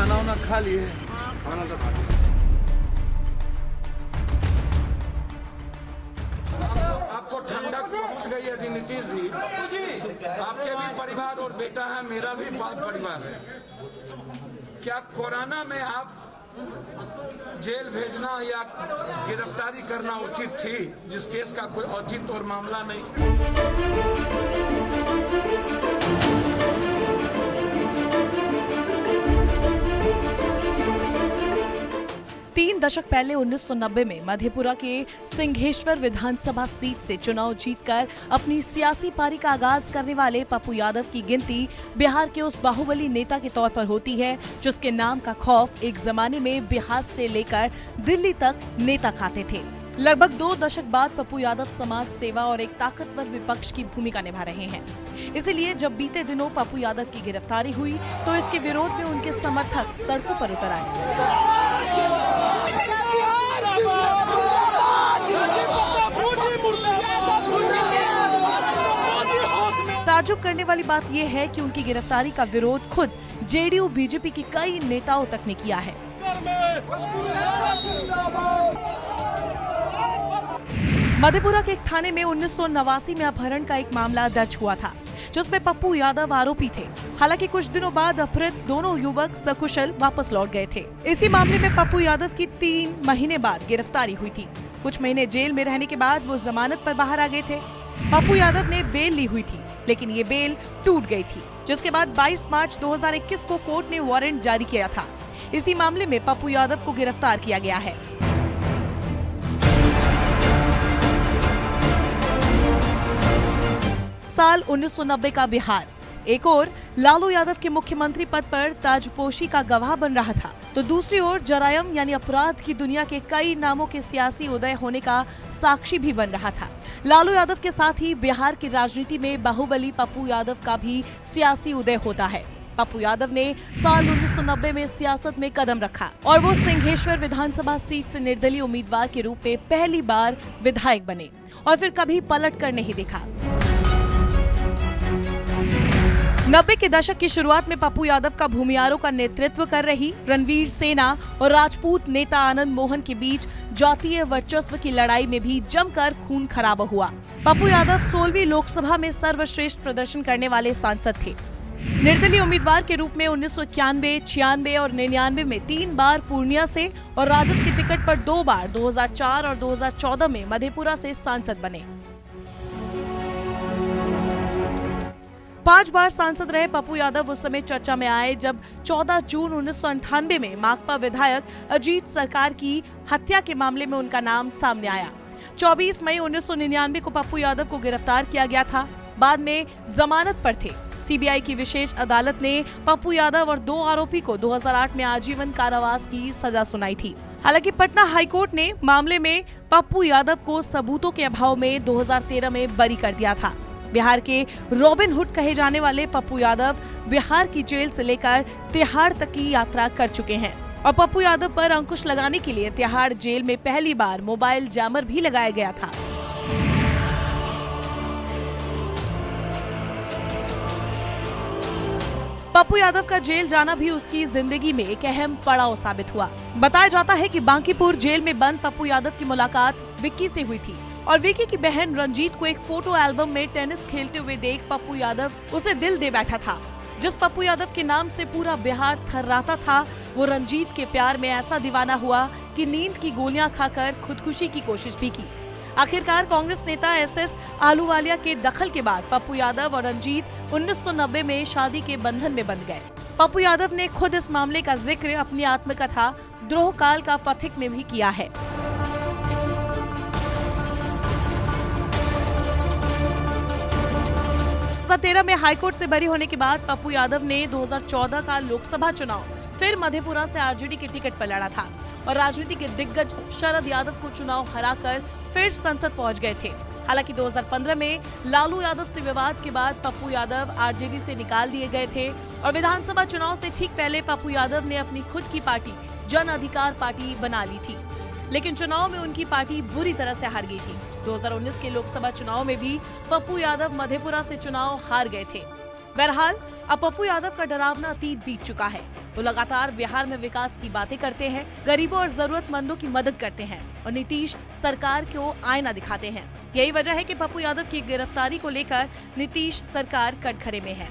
खाना वाना खा लिए? खाना तो खा लिया। आपको ठंडक पहुंच गई यदि नीतीश जी, आपके भी परिवार और बेटा है, मेरा भी परिवार है, क्या कोरोना में आप जेल भेजना या गिरफ्तारी करना उचित थी, जिस केस का कोई औचित्य और मामला नहीं? 3 दशक पहले 1990 में मधेपुरा के सिंघेश्वर विधानसभा सीट से चुनाव जीतकर अपनी सियासी पारी का आगाज करने वाले पप्पू यादव की गिनती बिहार के उस बाहुबली नेता के तौर पर होती है जिसके नाम का खौफ एक जमाने में बिहार से लेकर दिल्ली तक नेता खाते थे। लगभग 2 दशक बाद पप्पू यादव समाज सेवा और एक ताकतवर विपक्ष की भूमिका निभा रहे हैं। इसीलिए जब बीते दिनों पप्पू यादव की गिरफ्तारी हुई तो इसके विरोध में उनके समर्थक सड़कों पर उतर आए। ताज्जुब करने वाली बात यह है कि उनकी गिरफ्तारी का विरोध खुद जेडीयू बीजेपी के कई नेताओं तक ने किया है। मधेपुरा के एक थाने में 1989 में अपहरण का एक मामला दर्ज हुआ था जिसमें पप्पू यादव आरोपी थे। हालांकि कुछ दिनों बाद अपहृत दोनों युवक सकुशल वापस लौट गए थे। इसी मामले में पप्पू यादव की 3 महीने बाद गिरफ्तारी हुई थी। कुछ महीने जेल में रहने के बाद वो जमानत पर बाहर आ गए थे। पप्पू यादव ने बेल ली हुई थी, लेकिन ये बेल टूट गई थी, जिसके बाद 22 मार्च 2021 को कोर्ट ने वारंट जारी किया था। इसी मामले में पप्पू यादव को गिरफ्तार किया गया है। साल 1990 का बिहार एक ओर लालू यादव के मुख्यमंत्री पद पर ताजपोशी का गवाह बन रहा था, तो दूसरी ओर जरायम यानी अपराध की दुनिया के कई नामों के सियासी उदय होने का साक्षी भी बन रहा था। लालू यादव के साथ ही बिहार की राजनीति में बाहुबली पप्पू यादव का भी सियासी उदय होता है। पप्पू यादव ने साल 1990 में सियासत में कदम रखा और वो सिंघेश्वर विधानसभा सीट से निर्दलीय उम्मीदवार के रूप में पहली बार विधायक बने और फिर कभी पलट कर नहीं देखा। 90 के दशक की शुरुआत में पप्पू यादव का भूमियारों का नेतृत्व कर रही रणवीर सेना और राजपूत नेता आनंद मोहन के बीच जातीय वर्चस्व की लड़ाई में भी जमकर खून खराबा हुआ। पप्पू यादव 16वीं लोकसभा में सर्वश्रेष्ठ प्रदर्शन करने वाले सांसद थे। निर्दलीय उम्मीदवार के रूप में 1991, 96 और 99 में 3 बार पूर्णिया से और राजद के टिकट पर 2 बार 2004 और 2014 में मधेपुरा से सांसद बने। 5 बार सांसद रहे पप्पू यादव उस समय चर्चा में आए जब 14 जून 1998 में माकपा विधायक अजीत सरकार की हत्या के मामले में उनका नाम सामने आया। 24 मई 1999 को पप्पू यादव को गिरफ्तार किया गया था। बाद में जमानत पर थे। सीबीआई की विशेष अदालत ने पप्पू यादव और 2 आरोपी को 2008 में आजीवन कारावास की सजा सुनाई थी। हालांकि पटना हाईकोर्ट ने मामले में पप्पू यादव को सबूतों के अभाव में 2013 में बरी कर दिया था। बिहार के रॉबिन हुड कहे जाने वाले पप्पू यादव बिहार की जेल से लेकर तिहाड़ तक की यात्रा कर चुके हैं और पप्पू यादव पर अंकुश लगाने के लिए तिहाड़ जेल में पहली बार मोबाइल जैमर भी लगाया गया था। पप्पू यादव का जेल जाना भी उसकी जिंदगी में एक अहम पड़ाव साबित हुआ। बताया जाता है कि बांकीपुर जेल में बंद पप्पू यादव की मुलाकात विक्की से हुई थी और विक्की की बहन रंजीत को एक फोटो एल्बम में टेनिस खेलते हुए देख पप्पू यादव उसे दिल दे बैठा था। जिस पप्पू यादव के नाम से पूरा बिहार थर्राता था, वो रंजीत के प्यार में ऐसा दीवाना हुआ कि नींद की गोलियां खाकर खुदकुशी की कोशिश भी की। आखिरकार कांग्रेस नेता एसएस आहलूवालिया के दखल के बाद पप्पू यादव और रंजीत 1990 में शादी के बंधन में बंध गए। पप्पू यादव ने खुद इस मामले का जिक्र अपनी आत्मकथा द्रोह काल का पथिक में भी किया है। 2013 में हाईकोर्ट से बरी होने के बाद पप्पू यादव ने 2014 का लोकसभा चुनाव फिर मधेपुरा से आरजेडी के टिकट पर लड़ा था और राजनीति के दिग्गज शरद यादव को चुनाव हराकर फिर संसद पहुंच गए थे। हालांकि 2015 में लालू यादव से विवाद के बाद पप्पू यादव आरजेडी से निकाल दिए गए थे और विधानसभा चुनाव से ठीक पहले पप्पू यादव ने अपनी खुद की पार्टी जन अधिकार पार्टी बना ली थी, लेकिन चुनाव में उनकी पार्टी बुरी तरह से हार गई थी। 2019 के लोकसभा चुनाव में भी पप्पू यादव मधेपुरा से चुनाव हार गए थे। बहरहाल अब पप्पू यादव का डरावना अतीत बीत चुका है। वो लगातार बिहार में विकास की बातें करते हैं, गरीबों और जरूरतमंदों की मदद करते हैं और नीतीश सरकार को आईना दिखाते हैं। यही वजह है कि पप्पू यादव की गिरफ्तारी को लेकर नीतीश सरकार कटघरे में है।